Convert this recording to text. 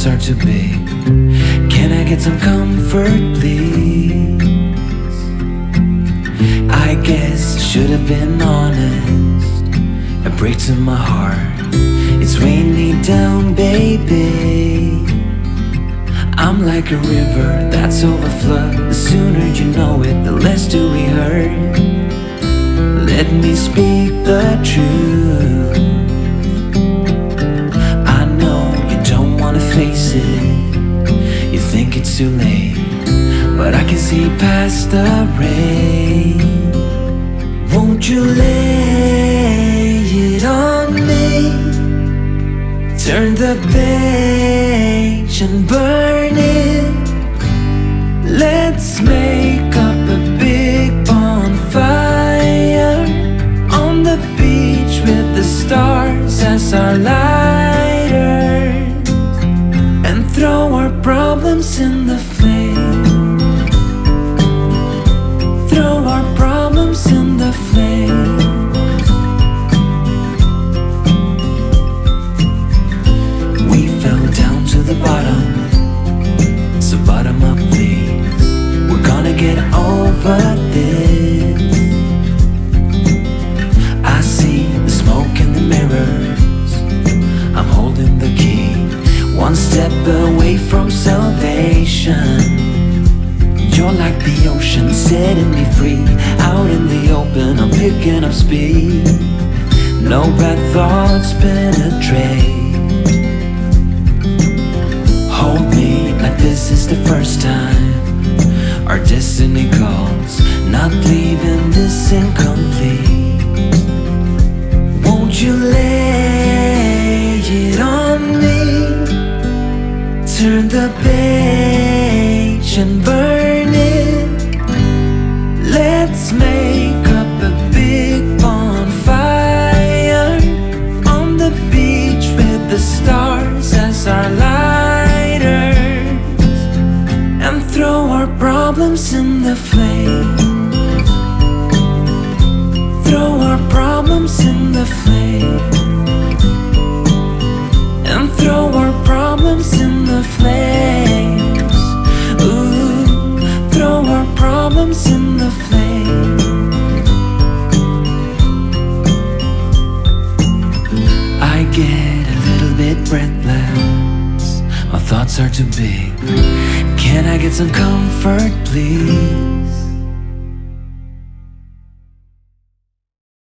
thoughts are too big. Can I get some comfort, please? I guess I should have been honest. A break to my heart. It's weighing me down, baby. I'm like a river that's overflowed. The sooner you know it, the less do we hurt. Let me speak the truth. I know you don't wanna face it. You think it's too late, but I can see past the rain. Won't you lay it on me? Turn the page and burn it. Let's make up a big bonfire on the beach with the stars as our lighters, and throw our problems in the flame. Throw our problems in the flame. We fell down to the bottom, so bottom up please. We're gonna get over this. I see the smoke in the mirrors. I'm holding the key, one step away from salvation. You're like the ocean, setting me free. Out in the open, I'm picking up speed. No bad thoughts penetrate. Hold me like this is the first time. Our destiny calls, not leaving this incomplete. Won't you lay it on me? Turn the page and burn it. Let's make up a big bonfire on the beach with the stars as our lighters, and throw our problems in the flame. Throw our problems in the flame. And throw our problems in the flames. Ooh, throw our problems in the flame. I get a little bit breathless. My thoughts are too big. Can I get some comfort, please?